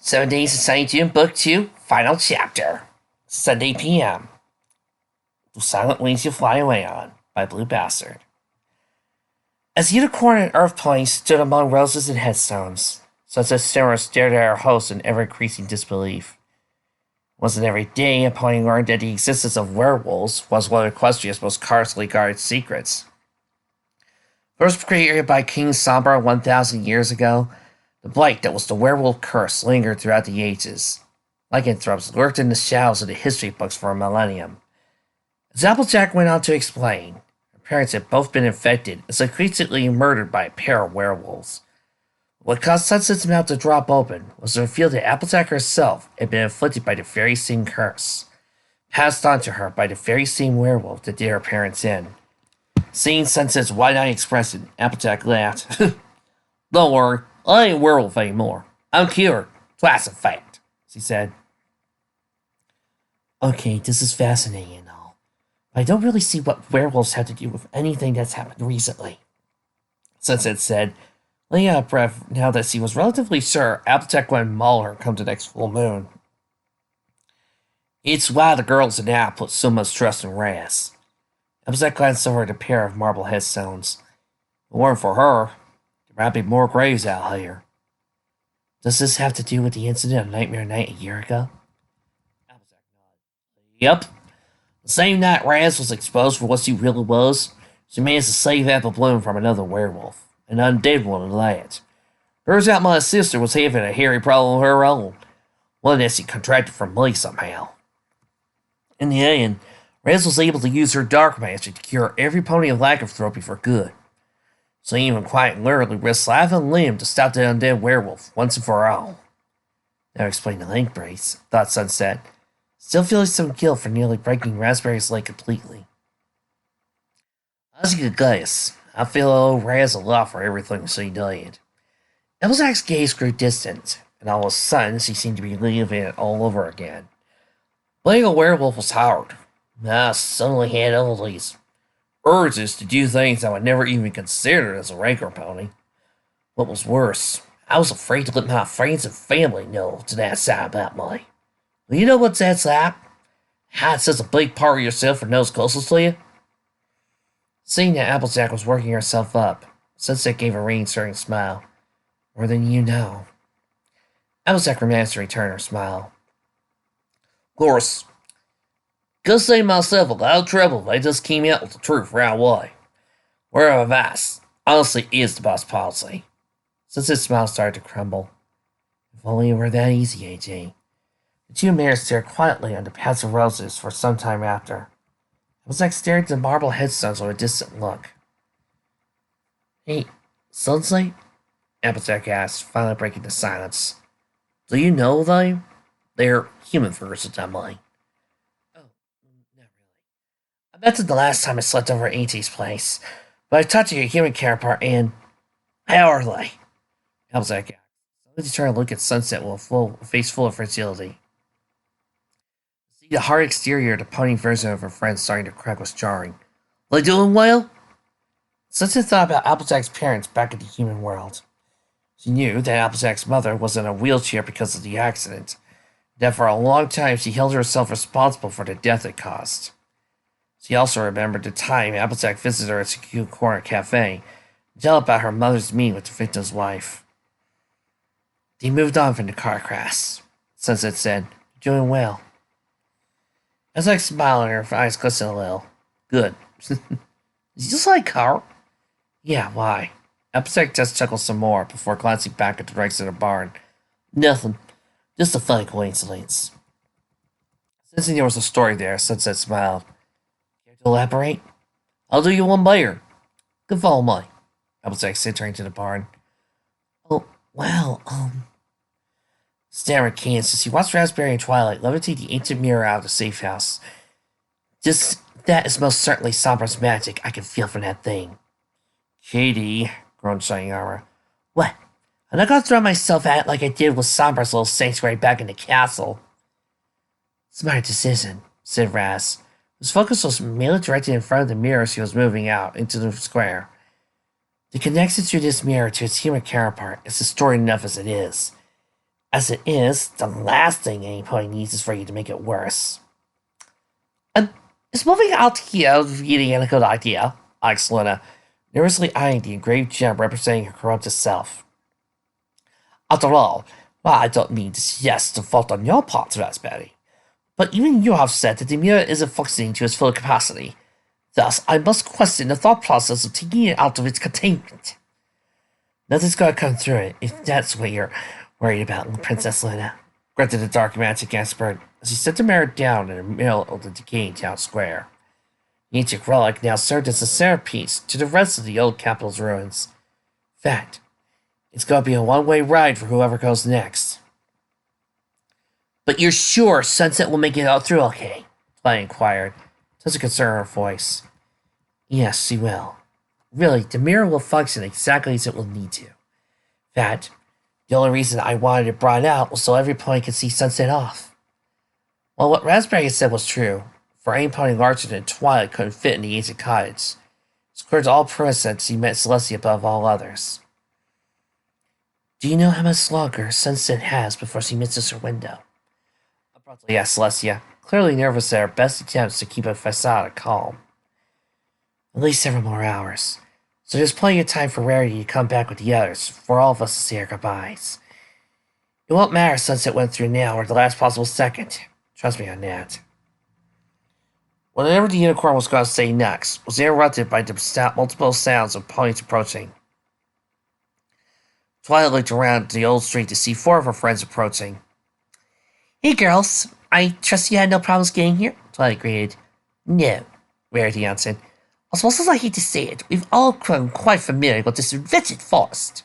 7 Days of Sunny June, Book 2, Final Chapter. Sunday p.m. The Silent Wings You Fly Away On by Blue Bastard. As Unicorn and Earth Pony stood among roses and headstones, Sunset Sarah stared at her host in ever-increasing disbelief. It wasn't every day a pony learned that the existence of werewolves was one of Equestria's most cautiously guarded secrets. First created by King Sombra 1,000 years ago, the blight that was the werewolf curse lingered throughout the ages. Lycanthropes lurked in the shadows of the history books for a millennium. As Applejack went on to explain, her parents had both been infected and subsequently murdered by a pair of werewolves. What caused Sunset's mouth to drop open was to reveal that Applejack herself had been afflicted by the very same curse, passed on to her by the very same werewolf that did her parents in. Seeing Sunset's wide-eyed expression, Applejack laughed. Don't worry, I ain't a werewolf anymore. I'm cured. That's a fact, she said. Okay, this is fascinating and all, but I don't really see what werewolves have to do with anything that's happened recently, Sunset said, letting out a breath now that she was relatively sure Applejack wouldn't maul her come the next full moon. It's why the girls in App put so much trust in Raz. Applejack glanced over at a pair of marble headstones. If it weren't for her, there might be more graves out here. Does this have to do with the incident of Nightmare Night a year ago? Applejack nodded. Yep. The same night Raz was exposed for what she really was, she managed to save Apple Bloom from another werewolf, an undead one at that. Turns out my sister was having a hairy problem of her own, one that she contracted from me somehow. In the end, Raz was able to use her dark magic to cure every pony of lycanthropy for good. So he even quite literally risked life and limb to stop the undead werewolf once and for all. That explained the link brace, thought Sunset, still feeling some guilt for nearly breaking Raspberry's leg completely. As you could guess, I feel I owe Raz a lot for everything she did. Applejack's gaze grew distant, and all of a sudden she seemed to be reliving it all over again. Playing a werewolf was hard. I suddenly had all these urges to do things I would never even consider as a regular pony. What was worse, I was afraid to let my friends and family know to that side about me. Well, you know what that's like? Hide such a big part of yourself for those closest to you? Seeing that Applejack was working herself up, Sunset gave a reassuring smile. More than you know. Applejack managed to return her smile. Of course, could save myself a lot of trouble if I just came out with the truth right away. Word of advice honestly is the best policy. Sunset's smile started to crumble. If only it were that easy, AJ. The two mares stared quietly under paths of roses for some time after. It was like staring at the marble headstones with a distant look. Hey, Sunset? Applejack asked, finally breaking the silence. Do you know them? They're human versions of mine. Oh, not really. I bet it's the last time I slept over at A.T.'s place, but I talked to your human counterpart and... How are they? Applejack asked. Suddenly turned to look at Sunset with a face full of fragility. See the hard exterior of the pony version of her friend starting to crack was jarring. Are they doing well? Sunset thought about Applejack's parents back in the human world. She knew that Applejack's mother was in a wheelchair because of the accident, that for a long time she held herself responsible for the death it caused. She also remembered the time Applejack visited her at Secure Corner Cafe and told about her mother's meeting with the victim's wife. They moved on from the car crash, Sunset said. You're doing well. Applejack smiled and her eyes glistened a little. Good. Is he just like Carl? Yeah, why? Applejack just chuckled some more before glancing back at the ranks in the barn. Nothing. Just a funny coincidence. Sensing there was a story there, Sunset smiled. Care to elaborate? I'll do you one better. Good follow me, Applejack said, turning to the barn. Oh, well, stammered Cadence as he watched Raspberry and Twilight levitate the ancient mirror out of the safe house. Just that is most certainly Sombra's magic I can feel from that thing. Katie, groaned Sayara. What? I'm not gonna throw myself at it like I did with Sombra's little sanctuary back in the castle. Smart decision, said Raz, whose focus was mainly directed in front of the mirror as he was moving out into the square. The connection through this mirror to its human counterpart is distorted enough as it is. As it is, the last thing any pony needs is for you to make it worse. And is moving out here really a good idea? Asked Luna, nervously eyeing the engraved gem representing her corrupted self. After all, well, I don't mean to suggest the fault on your part, Raspberry. But even you have said that the mirror isn't functioning to its full capacity. Thus, I must question the thought process of taking it out of its containment. Nothing's gonna come through it, if that's what you're worried about, Princess Luna, grunted the dark magic expert as he set the mirror down in the middle of the decaying town square. The ancient relic now served as a centerpiece to the rest of the old capital's ruins. In fact, it's gonna be a one-way ride for whoever goes next. But you're sure Sunset will make it out through okay? Twilight inquired, such a concern in her voice. Yes, she will. Really, the mirror will function exactly as it will need to. In fact, the only reason I wanted it brought out was so every pony could see Sunset off. Well, what Raspberry said was true, for any pony larger than Twilight couldn't fit in the ancient cottage. Squared all process he met Celestia above all others. Do you know how much longer Sunset has before she misses her window? Abruptly asked Celestia, clearly nervous at her best attempts to keep a facade of calm. At least several more hours. So there's plenty of time for Rarity to come back with the others, for all of us to say our goodbyes. It won't matter if Sunset went through now or the last possible second. Trust me on that. Whatever the unicorn was going to say next was interrupted by the multiple sounds of ponies approaching. Twilight looked around the old street to see 4 of her friends approaching. Hey girls, I trust you had no problems getting here? Twilight greeted. No, Rarity answered. As much as I hate to say it, we've all grown quite familiar with this wretched forest.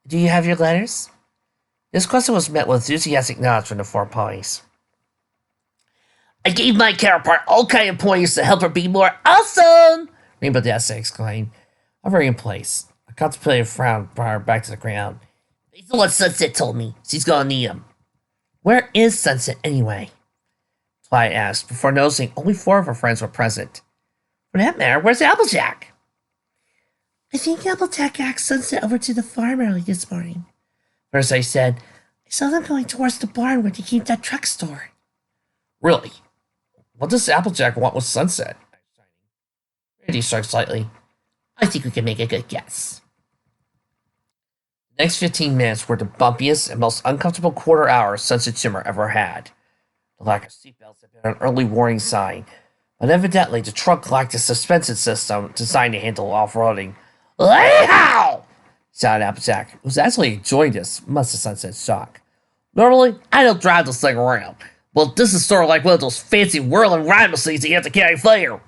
Do you have your letters? This question was met with enthusiastic nods from the 4 ponies. I gave my counterpart all kind of pointers to help her be more awesome! Rainbow Dash exclaimed, hovering in place. A contemplative frown brought her back to the ground. Based on what Sunset told me, she's gonna need him. Where is Sunset anyway? Twilight asked, before noticing only 4 of her friends were present. For that matter, where's Applejack? I think Applejack asked Sunset over to the farm early this morning. First I said, I saw them going towards the barn where they keep that truck stored. Really? What does Applejack want with Sunset? Randy shrugged slightly. I think we can make a good guess. The next 15 minutes were the bumpiest and most uncomfortable quarter hour Sunset Shimmer ever had. The lack of seatbelts had been an early warning sign, but evidently the truck lacked a suspension system designed to handle off-roading. Hey-how! Shouted Applejack, who was actually enjoying this, much to Sunset's shock. Normally, I don't drive this thing around. Well, this is sort of like one of those fancy whirling ride machines that you have to carry fire.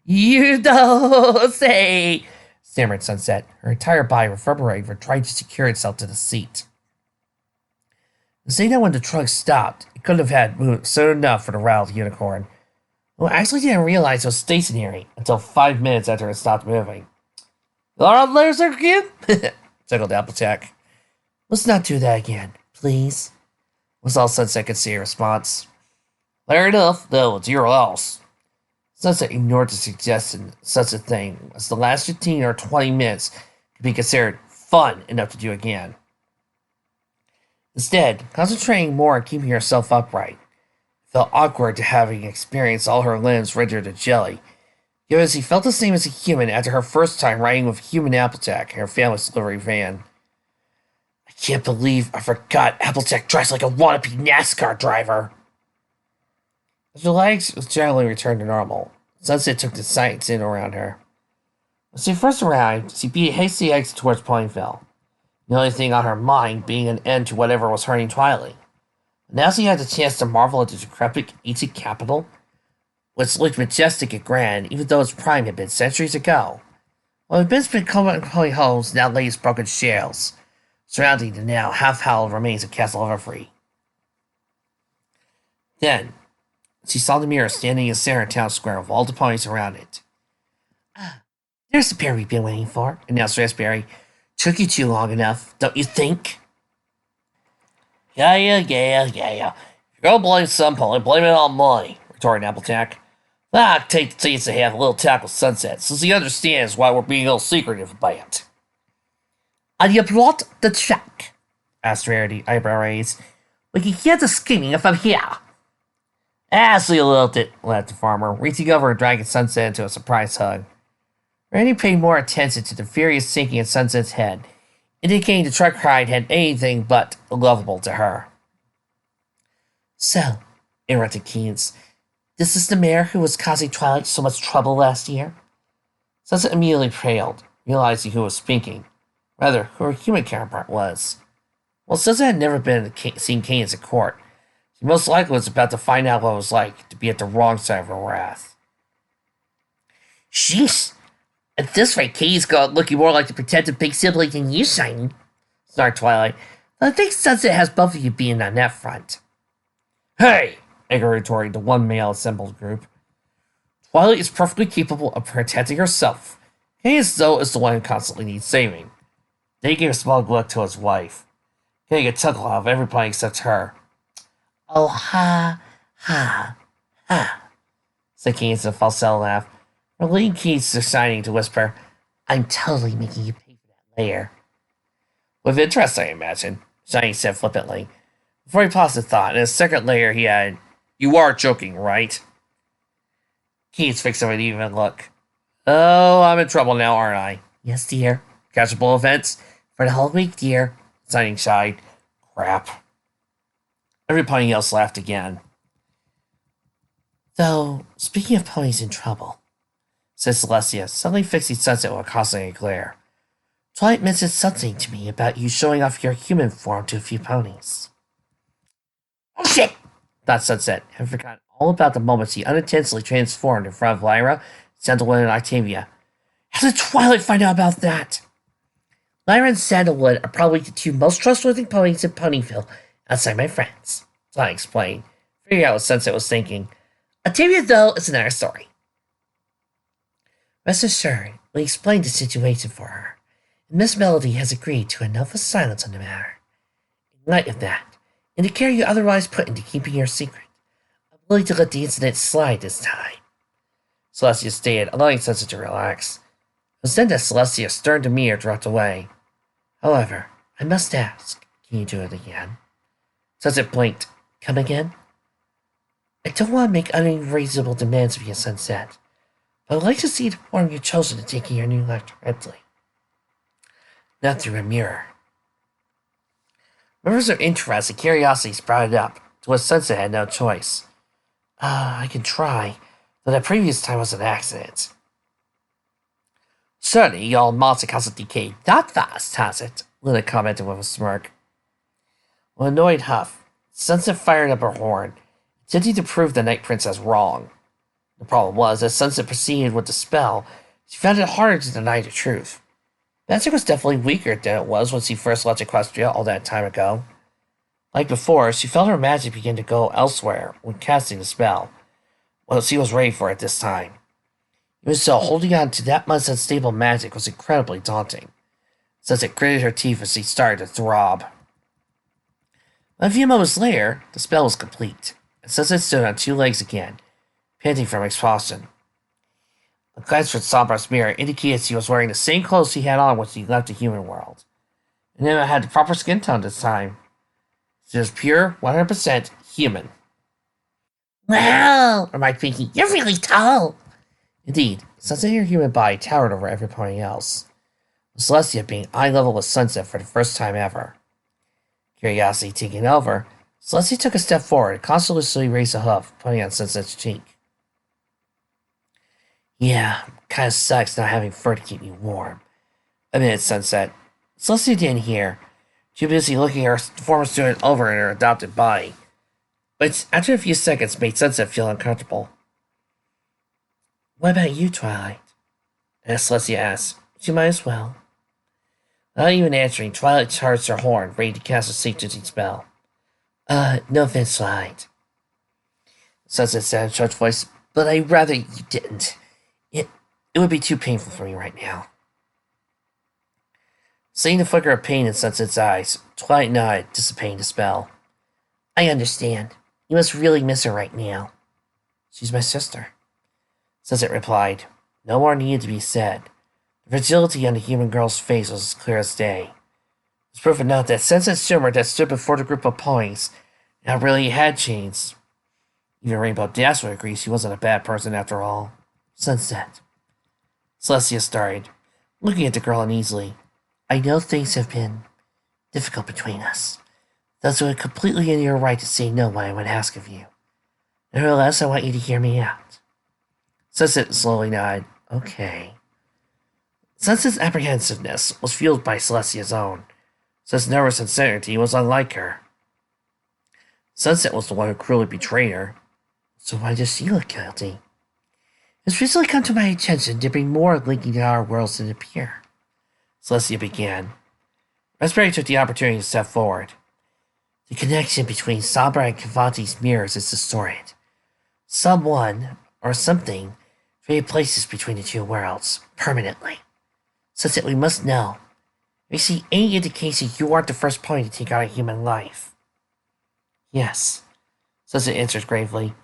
You don't say, stammered Sunset, her entire body reverberating for trying to secure itself to the seat. The same that when the truck stopped, it couldn't have had moved soon enough for the rattled unicorn, who actually didn't realize it was stationary until 5 minutes after it stopped moving. All right, there's our kid, chuckled Applejack. Let's not do that again, please, was all Sunset could see in response. Fair enough, though, it's your loss. Sunset ignored the suggestion such a thing as the last 15 or 20 minutes could be considered fun enough to do again. Instead, concentrating more on keeping herself upright, it felt awkward to having experienced all her limbs rendered to jelly, given she felt the same as a human after her first time riding with human Applejack in her family's delivery van. I can't believe I forgot Applejack drives like a wannabe NASCAR driver. As her legs generally returned to normal, Sunset took the sights in around her. When she first arrived, she beat a hasty exit towards Ponyville, the only thing on her mind being an end to whatever was hurting Twilight. Now she had the chance to marvel at the decrepit ancient capital, which looked majestic and grand even though its prime had been centuries ago. While the been common pony homes now lay its broken shells, surrounding the now half-hallowed remains of Castle Everfree. Then, she saw the mirror standing in the center of town square with all the ponies around it. There's the pair we've been waiting for, announced Raspberry. Took you too long enough, don't you think? Yeah. If you're gonna blame some pony, blame it on money, retorted Applejack. I'd take the chance to have a little talk with Sunset, since he understands why we're being a little secretive about it. And you brought the check, asked Rarity, eyebrow raised. We can hear the screaming from here. So you little it, laughed the farmer, reaching over and dragging Sunset into a surprise hug. Randy paid more attention to the furious sinking in Sunset's head, indicating the truck ride had anything but lovable to her. So, interrupted Keynes, this is the mayor who was causing Twilight so much trouble last year? Sunset immediately paled, realizing who was speaking, rather, who her human counterpart was. Well, Sunset had never seen Keynes at court. She most likely was about to find out what it was like to be at the wrong side of her wrath. Sheesh! At this rate, Katie's got looking more like the protective big sibling than you, Shiny, snarked Twilight. But I think Sunset has both of you being on that front. Hey! Edgar retorted the one male assembled group. Twilight is perfectly capable of protecting herself. Katie's, though, is the one who constantly needs saving. They gave a small look to his wife, getting a chuckle out of everybody except her. Oh, ha, ha, ha, said Keynes with a falsetto laugh. Relieving Keynes deciding to whisper, I'm totally making you pay for that layer. With interest, I imagine, Shiny said flippantly. Before he paused the thought, in a second layer he added, You are joking, right? Keynes fixed him with an even look. Oh, I'm in trouble now, aren't I? Yes, dear. Catchable events? For the whole week, dear. Shiny sighed. Crap. Everybody else laughed again. Though, speaking of ponies in trouble, said Celestia, suddenly fixing Sunset with a caustic glare. Twilight mentioned something to me about you showing off your human form to a few ponies. Oh shit! Thought Sunset, having forgotten all about the moment she unintentionally transformed in front of Lyra, Sandalwood, and Octavia. How did Twilight find out about that? Lyra and Sandalwood are probably the two most trustworthy ponies in Ponyville, outside my friends, Twilight explained, figuring out what Sunset was thinking. Octavia, though, is another story. Rest assured, we explained the situation for her, and Miss Melody has agreed to a note of silence on the matter. In light of that, and the care you otherwise put into keeping your secret, I'm willing to let the incident slide this time. Celestia stated, allowing Sunset to relax. It was then that Celestia's stern demeanor dropped away. However, I must ask, can you do it again? Sunset blinked. Come again? I don't want to make unreasonable demands of you, Sunset. But I'd like to see the form you've chosen to take in your new life directly. Not through a mirror. Rivers of interest and curiosity sprouted up, to what Sunset had no choice. I can try, though that previous time was an accident. Certainly, your monster hasn't decayed that fast, has it? Luna commented with a smirk. With an annoyed huff, Sunset fired up her horn, attempting to prove the Night Princess wrong. The problem was, as Sunset proceeded with the spell, she found it harder to deny the truth. Magic was definitely weaker than it was when she first left Equestria all that time ago. Like before, she felt her magic begin to go elsewhere when casting the spell. Well, she was ready for it this time. Even so, holding on to that much unstable magic was incredibly daunting. Sunset gritted her teeth as she started to throb. A few moments later, the spell was complete, and Sunset stood on two legs again, panting from exhaustion. A glance from Sombra's mirror indicated she was wearing the same clothes she had on when she left the human world. And Emma had the proper skin tone this time. She was pure, 100% human. Wow, remarked Pinky, you're really tall. Indeed, Sunset and her human body towered over everybody else, with Celestia being eye level with Sunset for the first time ever. Curiosity taking over, Celestia took a step forward and constantly raised a hoof, pointing on Sunset's cheek. Yeah, kinda sucks not having fur to keep me warm, admitted Sunset. Celestia didn't hear, too busy looking her former student over in her adopted body. But after a few seconds made Sunset feel uncomfortable. What about you, Twilight? Celestia asked. She might as well. Without even answering, Twilight charged her horn, ready to cast a safe-touching spell. No offense, Twilight. Sunset said in a choked voice, but I'd rather you didn't. It would be too painful for me right now. Seeing the flicker of pain in Sunset's eyes, Twilight nodded, dissipating the spell. I understand. You must really miss her right now. She's my sister. Sunset replied. No more needed to be said. The fragility on the human girl's face was as clear as day. It's proof enough that Sunset Shimmer that stood before the group of ponies now really had changed. Even Rainbow Dash would agree she wasn't a bad person after all. Sunset. Celestia started, looking at the girl uneasily. I know things have been difficult between us. Thus, it was completely in your right to say no when I would ask of you. Nevertheless, I want you to hear me out. Sunset slowly nodded. Okay. Sunset's apprehensiveness was fueled by Celestia's own. Such nervous uncertainty was unlike her. Sunset was the one who cruelly betrayed her. So why does she look guilty? It's recently come to my attention to bring more linking to our worlds than appear. Celestia began. Raspberry took the opportunity to step forward. The connection between Sabra and Kavanti's mirrors is distorted. Someone, or something, created places between the two worlds, permanently. Such that we must know. We see any indication you aren't the first pony to take out a human life. Yes, Sunset answered gravely.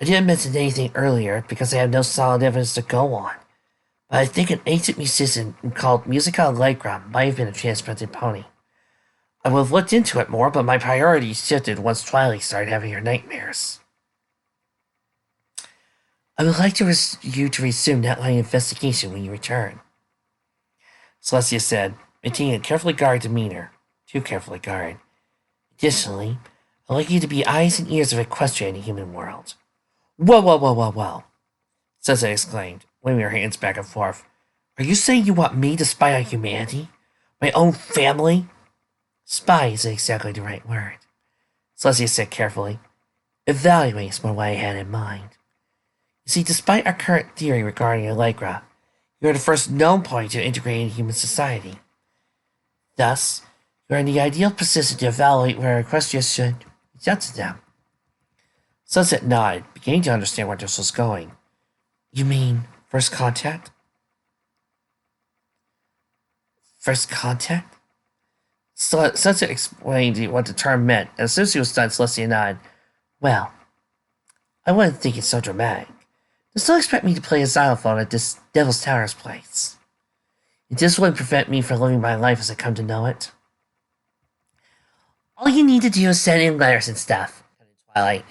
I didn't mention anything earlier because I have no solid evidence to go on, but I think an ancient musician called Musica Allegra might have been a transplanted pony. I would have looked into it more, but my priorities shifted once Twilight started having her nightmares. I would like you to resume that line of investigation when you return, Celestia said, maintaining a carefully guarded demeanor. Too carefully guarded. Additionally, I'd like you to be eyes and ears of Equestria in the human world. Whoa, whoa, whoa, whoa, whoa, Sunset exclaimed, waving her hands back and forth. Are you saying you want me to spy on humanity? My own family? Spy isn't exactly the right word, Celestia said carefully. Evaluate is more what I had in mind. You see, despite our current theory regarding Allegra, you are the first known pony to integrate into human society. Thus, you are in the ideal position to evaluate where Equestria should reach out to them. Sunset nodded, beginning to understand where this was going. You mean first contact? First contact? Sunset explained what the term meant, and as soon as he was done, Celestia nodded. Well, I wouldn't think it's so dramatic. They still expect me to play a xylophone at this Devil's Tower's place. This wouldn't prevent me from living my life as I come to know it. All you need to do is send in letters and stuff, Twilight.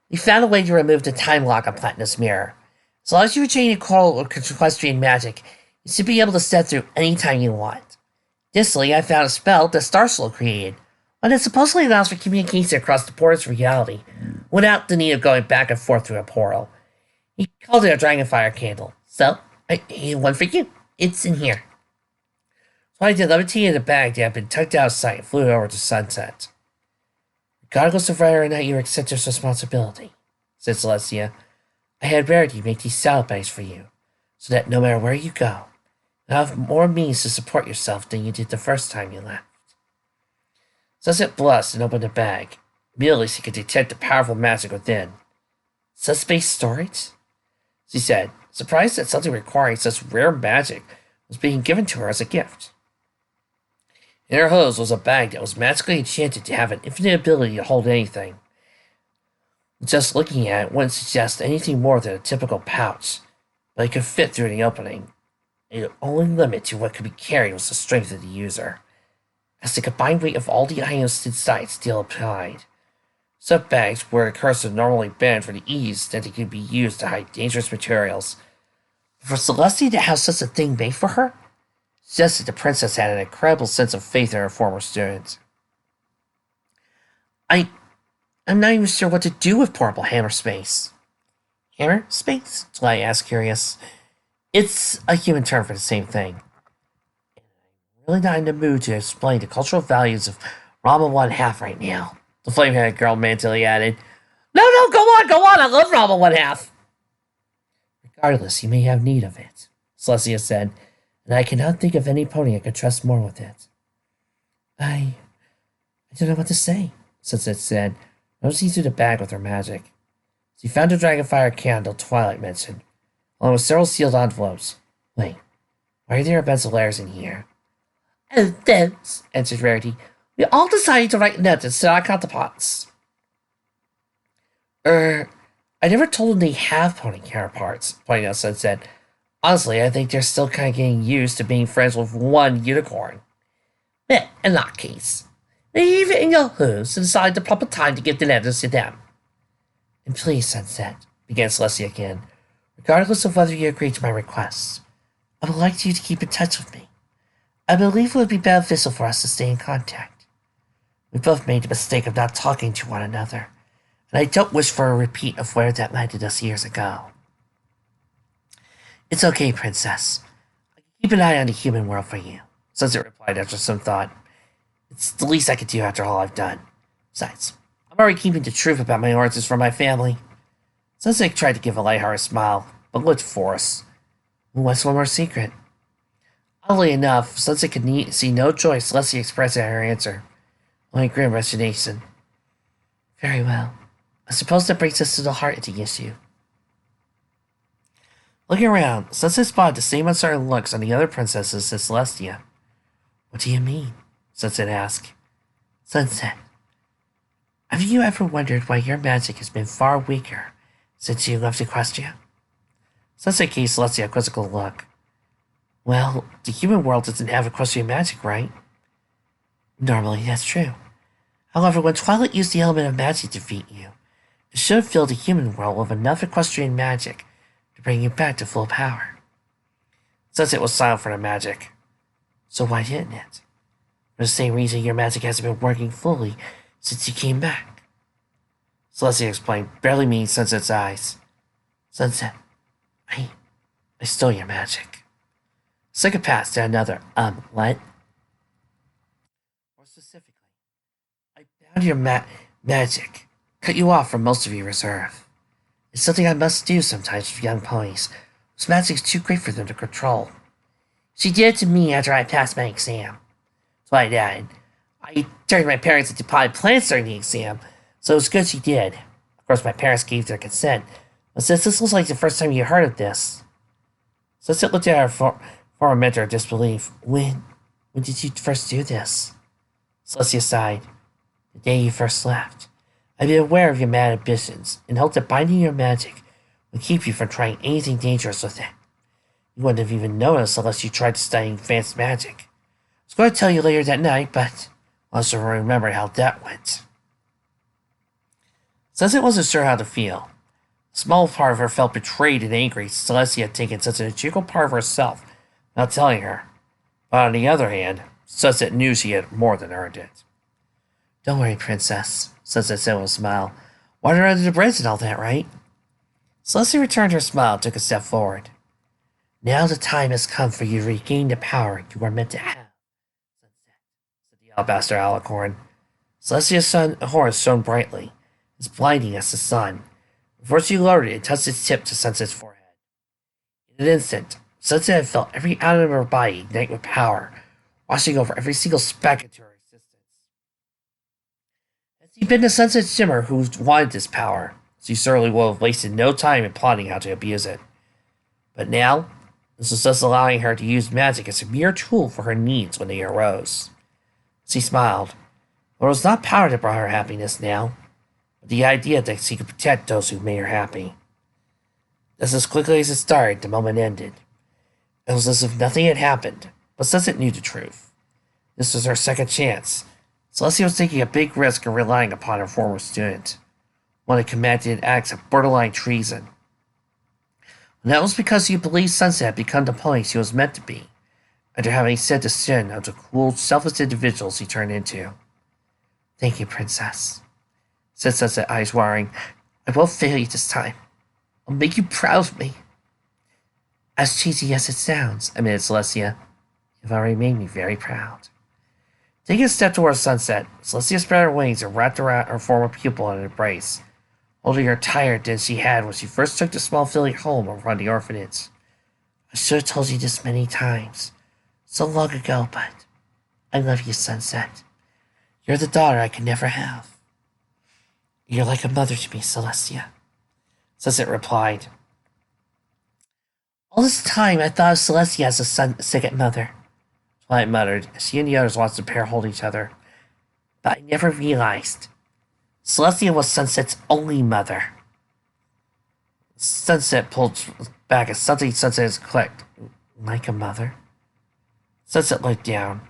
We found a way to remove the time lock on Platinum's mirror. As long as you retain your coral or equestrian magic, you should be able to step through any time you want. Additionally, I found a spell that Starsoul created, one that supposedly allows for communication across the portals of reality, without the need of going back and forth through a portal. He called it a Dragonfire candle. So, I have one for you. It's in here. So I did levitated a bag that had been tucked out of sight and flew over to Sunset. Regardless of whether or not you accept this responsibility, said Celestia, I had Rarity make these salad bags for you, so that no matter where you go, you'll have more means to support yourself than you did the first time you left. Sunset blushed and opened the bag. Immediately she could detect the powerful magic within. Subspace storage? She said, surprised that something requiring such rare magic was being given to her as a gift. In her hose was a bag that was magically enchanted to have an infinite ability to hold anything. Just looking at it wouldn't suggest anything more than a typical pouch, but it could fit through the opening. The only limit to what could be carried was the strength of the user, as the combined weight of all the items inside still applied. Such bags were a curse normally banned for the ease that they could be used to hide dangerous materials. But for Celestia to have such a thing made for her, suggested the princess had an incredible sense of faith in her former student. I'm not even sure what to do with portable hammer space. Hammer space? Twilight asked, curious. It's a human term for the same thing. I'm really not in the mood to explain the cultural values of Rama 1/2 right now, the flame-headed girl mentally added. No, go on, I love Rama 1/2. Regardless, you may have need of it, Celestia said, and I cannot think of any pony I could trust more with it. I don't know what to say, Sunset said, noticing through the bag with her magic. She found a Dragonfire candle Twilight mentioned, along with several sealed envelopes. Wait, why are there a bunch of letters in here? Oh, those, answered Rarity. We all decided to write notes instead of counterparts. I never told them they have pony counterparts, pointing out Sunset. Honestly, I think they're still kind of getting used to being friends with one unicorn. But in that case, leave it in your hands and decide the proper time to give the letters to them. And please, Sunset, began Celestia again, regardless of whether you agree to my requests, I would like you to keep in touch with me. I believe it would be beneficial for us to stay in contact. We both made the mistake of not talking to one another, and I don't wish for a repeat of where that landed us years ago. It's okay, Princess. I can keep an eye on the human world for you, Sunset replied after some thought. It's the least I could do after all I've done. Besides, I'm already keeping the truth about my origins from my family. Sunset tried to give a lighthearted smile, but looked forced. What's one more secret? Oddly enough, Sunset could see no choice lest he expressed her answer. Only grim resignation. Very well. I suppose that brings us to the heart of the issue. Looking around, Sunset spotted the same uncertain looks on the other princesses as Celestia. What do you mean? Sunset asked. Sunset, have you ever wondered why your magic has been far weaker since you left Equestria? Sunset gave Celestia a quizzical look. Well, the human world doesn't have equestrian magic, right? Normally, that's true. However, when Twilight used the element of magic to defeat you, it should have filled the human world with enough equestrian magic to bring you back to full power. Sunset was silent for the magic. So why didn't it? For the same reason your magic hasn't been working fully since you came back. Celestia explained, barely meeting Sunset's eyes. Sunset, I stole your magic. Second pass to another, what? More specifically, I bound your magic, cut you off from most of your reserve. It's something I must do sometimes with young ponies, whose magic is too great for them to control. She did it to me after I passed my exam. So I did. I turned my parents into potted plants during the exam, so it was good she did. Of course, my parents gave their consent, but since this was like the first time you heard of this. Sunset looked at her former mentor in disbelief. When did you first do this? Celestia sighed. The day you first left. I've been aware of your mad ambitions, and hoped that binding your magic would keep you from trying anything dangerous with it. You wouldn't have even noticed unless you tried studying advanced magic. I was going to tell you later that night, but I also remembered how that went. Sunset wasn't sure how to feel. A small part of her felt betrayed and angry Celestia had taken such an integral part of herself without telling her. But on the other hand, Sunset knew she had more than earned it. Don't worry, Princess, Sunset said with a smile. Water under the bridge and all that, right? Celestia returned her smile and took a step forward. Now the time has come for you to regain the power you are meant to have, Sunset, said the alabaster alicorn. Celestia's horn shone brightly, as blinding as the sun. Before she lowered it and touched its tip to Sunset's forehead. In an instant, Sunset had felt every atom of her body ignite with power, washing over every single speck into her existence. Had she been the Sunset Shimmer who wanted this power, she certainly would have wasted no time in plotting how to abuse it. But now, this was just allowing her to use magic as a mere tool for her needs when they arose. She smiled. But it was not power that brought her happiness now, but the idea that she could protect those who made her happy. Just as quickly as it started, the moment ended. It was as if nothing had happened, but Sunset knew the truth. This was her second chance. Celestia was taking a big risk and relying upon her former student, one who committed acts of borderline treason. And that was because he believed Sunset had become the pony she was meant to be, after having said the sin of the cruel, selfless individuals he turned into. Thank you, Princess, said Sunset, eyes watering. I won't fail you this time. I'll make you proud of me. As cheesy as it sounds, admitted Celestia, you've already made me very proud. Taking a step towards Sunset, Celestia spread her wings and wrapped around her former pupil in an embrace, holding her tighter than she had when she first took the small filly home around the orphanage. I should have told you this many times, so long ago, but I love you, Sunset. You're the daughter I could never have. You're like a mother to me, Celestia, Sunset replied. All this time I thought of Celestia as a second mother, Twilight muttered as she and the others watched the pair hold each other. But I never realized. Celestia was Sunset's only mother. Sunset pulled back as something Sunset clicked. Like a mother? Sunset looked down.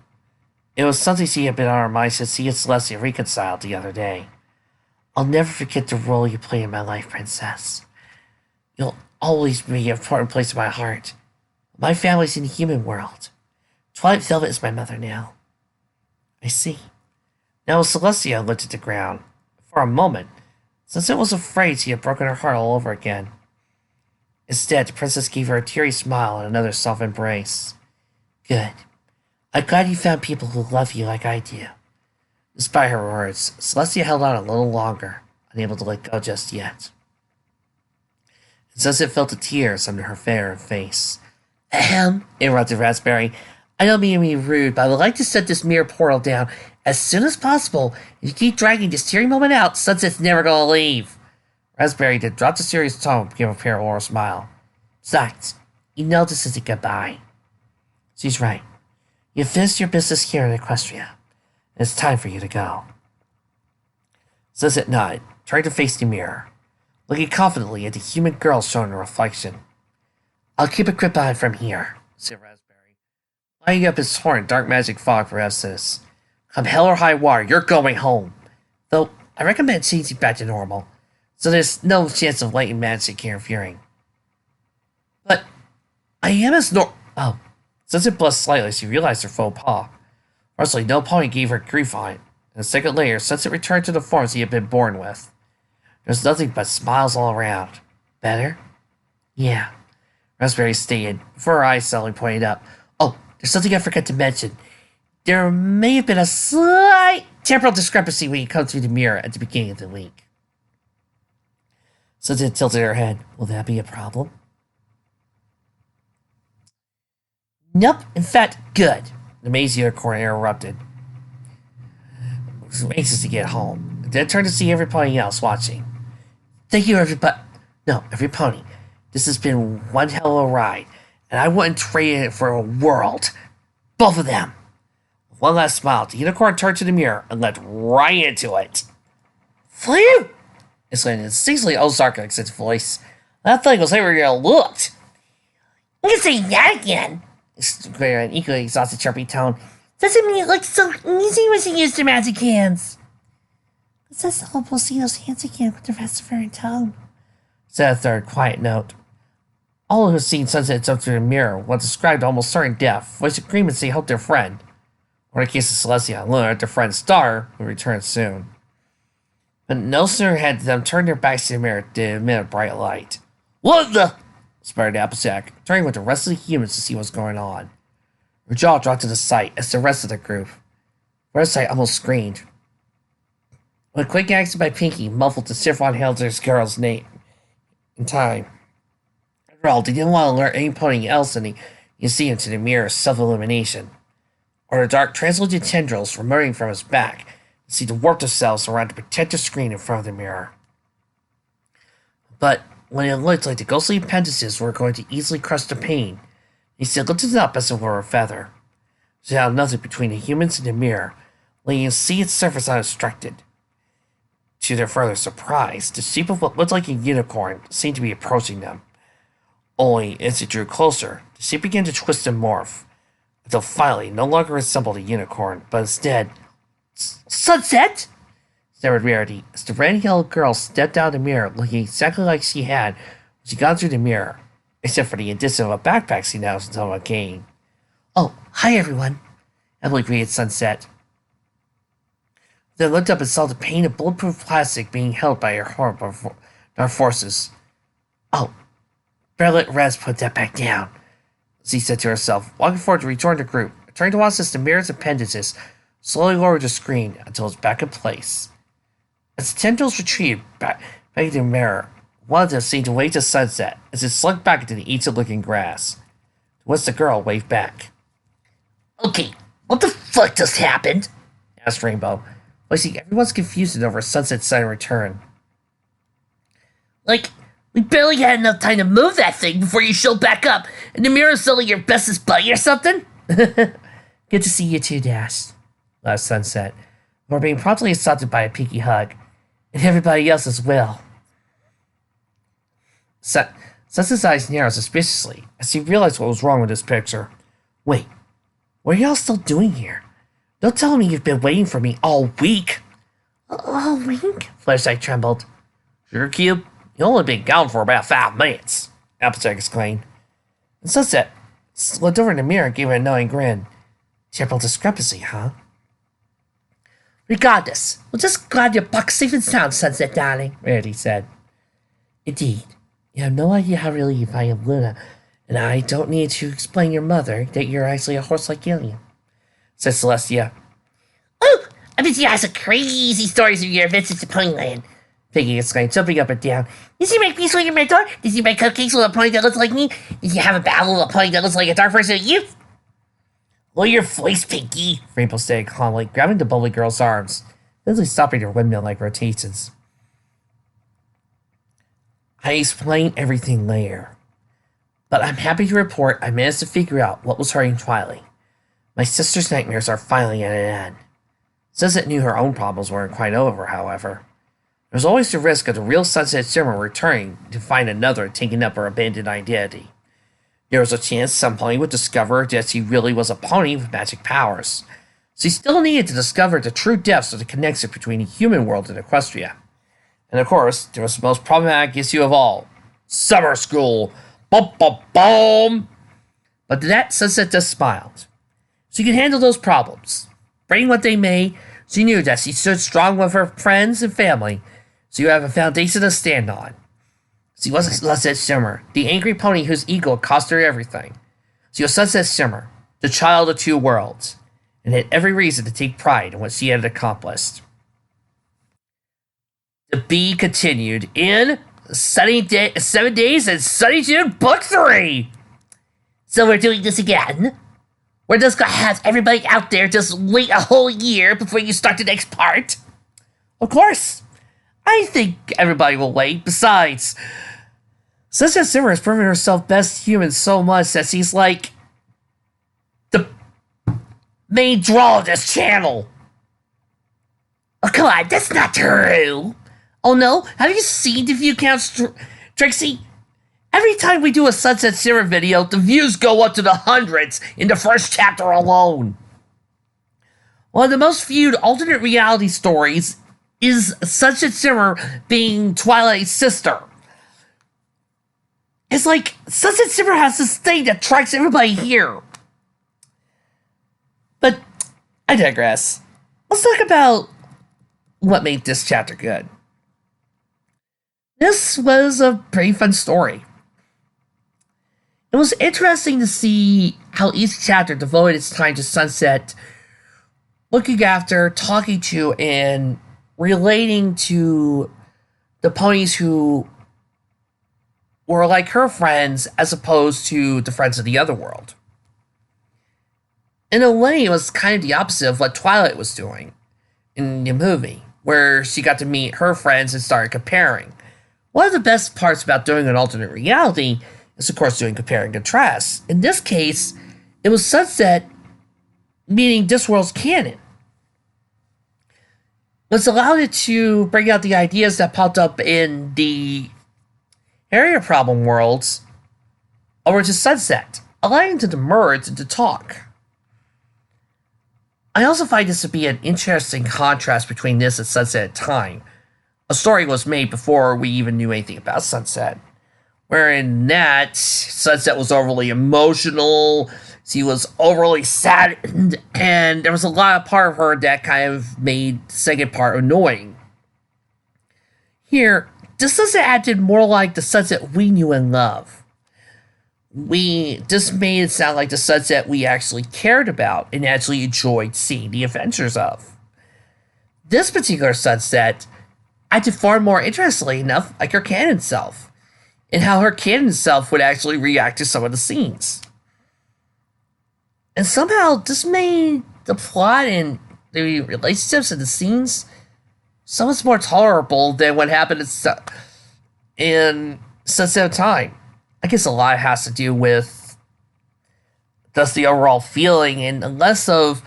It was something she had been on her mind since she and Celestia reconciled the other day. I'll never forget the role you played in my life, Princess. You'll always be an important place in my heart. My family's in the human world. Twilight Velvet is my mother now. I see. Now Celestia looked at the ground. For a moment, Sunset was afraid she had broken her heart all over again. Instead, the princess gave her a teary smile and another soft embrace. Good. I'm glad you found people who love you like I do. Despite her words, Celestia held on a little longer, unable to let go just yet. And Sunset felt the tears under her fair face. Ahem, interrupted Raspberry. I don't mean to be rude, but I would like to set this mirror portal down as soon as possible. If you keep dragging this teary moment out, Sunset's never gonna leave. Raspberry did drop the serious tone to give a parallel smile. Besides, you know this isn't goodbye. She's right. You've finished your business here in Equestria. It's time for you to go. Sunset nodded, trying to face the mirror, looking confidently at the human girl showing a reflection. I'll keep a grip on it from here, said Raspberry, lighting up his horn dark magic fog for Estes. Come hell or high water, you're going home. Though, I recommend changing back to normal, so there's no chance of latent magic interfering. But, I am as Oh. Sunset blushed slightly as she realized her faux pas. Firstly, no pony gave her grief on it, and a second later, Sunset returned to the forms he had been born with. There was nothing but smiles all around. Better? Yeah, Raspberry stated, before her eyes suddenly pointed up. Oh, there's something I forgot to mention. There may have been a slight temporal discrepancy when you come through the mirror at the beginning of the week. Sunset tilted her head. Will that be a problem? Nope, in fact, good. The mazy unicorn interrupted. I was anxious to get home, and then turned to see every pony else watching. Thank you, everybody. No, every pony. This has been one hell of a ride, and I wouldn't trade it for a world. Both of them. With one last smile, the unicorn turned to the mirror and leapt right into it. Phew! Exclaimed an instinctively Ozark accent voice. That thing was everywhere I looked. You can say that again. An equally exhausted, chirpy tone. Doesn't mean it looks so easy when she used her magic hands. Let's just hope we'll see those hands again with the rest of her in town, said a third, quiet note. All who had seen Sunset jump through the mirror once described almost certain death, voiced agreements they hoped their friend, or in the case of Celestia and Luna, their friend Star, would return soon. But no sooner had them turned their backs to the mirror did it emit a bright light. What the? Sputtered Applejack, turning with the rest of the humans to see what's going on. Her jaw dropped to the sight as the rest of the group. Redsight almost screamed. When a quick action by Pinky muffled the Saffron Helder's girl's name in time. After all, they didn't want to alert any pony else in you see into the mirror's self-illumination, or the dark translucent tendrils emerging from his back and see to warp themselves around the protective screen in front of the mirror. But when it looked like the ghostly appendages were going to easily crush the pain, they still lifted up as if it were a feather. They had nothing between the humans and the mirror, letting you see its surface unobstructed. To their further surprise, the shape of what looked like a unicorn seemed to be approaching them. Only, as it drew closer, the shape began to twist and morph, until finally no longer resembled a unicorn, but instead... Sunset? Stammered Rarity, as the red and yellow girl stepped out of the mirror looking exactly like she had when she got through the mirror, except for the addition of a backpack she now was on a cane. Oh, hi everyone, Emily greeted Sunset. Then looked up and saw the pane of bulletproof plastic being held by her horrible forces. Oh, better let Raz put that back down, she said to herself, walking forward to rejoin the group, turning to watch as the mirror's appendages slowly lowered the screen until it was back in place. As the tendrils retreated back into the mirror, one of them seemed to wave to Sunset as it slunk back into the ancient-looking grass. To which the girl waved back. Okay, what the fuck just happened? Asked Rainbow, voicing everyone's confusion over Sunset's sudden return. Like, we barely had enough time to move that thing before you showed back up, and the mirror's suddenly your bestest buddy or something? Good to see you too, Dash, laughed Sunset, before being promptly assaulted by a Pinky hug. And everybody else as well. Sunset's eyes narrowed suspiciously as he realized what was wrong with this picture. Wait, what are y'all still doing here? Don't tell me you've been waiting for me all week. All week? Flashlight trembled. Sure, Cube. You only been gone for about 5 minutes, Applejack exclaimed. And Sunset looked over in the mirror and gave her a knowing grin. Terrible discrepancy, huh? Regardless, we're just glad you're back safe and sound, Sunset, darling, Rarity said. Indeed. You have no idea how relieved I am, Luna, and I don't need to explain your mother that you're actually a horse-like alien, said Celestia. Oh, I bet you have some crazy stories of your visits to Ponyland, Piggy exclaimed, jumping up and down. Did you make peace with your mentor? Did you make cupcakes with a pony that looks like me? Did you have a battle with a pony that looks like a dark version of you? Lower your voice, Pinky, Rainbow stated calmly, grabbing the bubbly girl's arms, eventually stopping her windmill-like rotations. I explained everything later, but I'm happy to report I managed to figure out what was hurting Twilight. My sister's nightmares are finally at an end. Sunset knew her own problems weren't quite over, however. There was always the risk of the real Sunset Shimmer returning to find another and taking up her abandoned identity. There was a chance some pony would discover that she really was a pony with magic powers. She still needed to discover the true depths of the connection between the human world and Equestria. And of course, there was the most problematic issue of all. Summer school! Bum bum bum! But to that, Sunset just smiled. She could handle those problems. Bring what they may, she knew that she stood strong with her friends and family, so you have a foundation to stand on. She wasn't Sunset Shimmer, the angry pony whose ego cost her everything. She was Sunset Shimmer, the child of two worlds, and had every reason to take pride in what she had accomplished. To be continued in 7 Days and Sunny June Book 3! So we're doing this again? We're just gonna have everybody out there just wait a whole year before you start the next part? Of course! I think everybody will wait. Besides, Sunset Shimmer has proven herself best human so much that she's like the main draw of this channel. Oh, come on, that's not true. Oh no, have you seen the view counts, Trixie? Every time we do a Sunset Shimmer video, the views go up to the hundreds in the first chapter alone. One of the most viewed alternate reality stories is Sunset Shimmer being Twilight's sister. It's like Sunset Shimmer has this thing that attracts everybody here. But I digress. Let's talk about what made this chapter good. This was a pretty fun story. It was interesting to see how each chapter devoted its time to Sunset, looking after, talking to, and relating to the ponies who were like her friends as opposed to the friends of the other world. In a way, it was kind of the opposite of what Twilight was doing in the movie, where she got to meet her friends and started comparing. One of the best parts about doing an alternate reality is, of course, doing compare and contrast. In this case, it was Sunset meeting this world's canon. What's allowed it to bring out the ideas that popped up in the area problem worlds over to Sunset, allowing them to merge and to talk. I also find this to be an interesting contrast between this and Sunset at Time. A story was made before we even knew anything about Sunset. Wherein that, Sunset was overly emotional, she was overly saddened, and there was a lot of part of her that kind of made the second part annoying. Here, the Sunset acted more like the Sunset we knew and love. This made it sound like the Sunset we actually cared about and actually enjoyed seeing the adventures of. This particular Sunset acted far more interestingly enough like her canon self, and how her canon self would actually react to some of the scenes. And somehow this made the plot and the relationships and the scenes so much more tolerable than what happened in Sunset of Time. I guess a lot has to do with just the overall feeling and less of,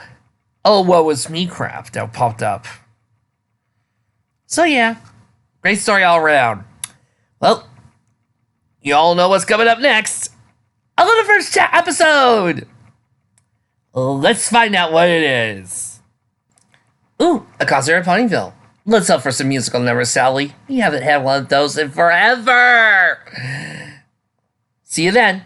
oh, what was me crap that popped up. So yeah, great story all around. Well, you all know what's coming up next. A little first chat episode. Let's find out what it is. Ooh, a concert at Ponyville. Let's up for some musical numbers, Sally. We haven't had one of those in forever. See you then.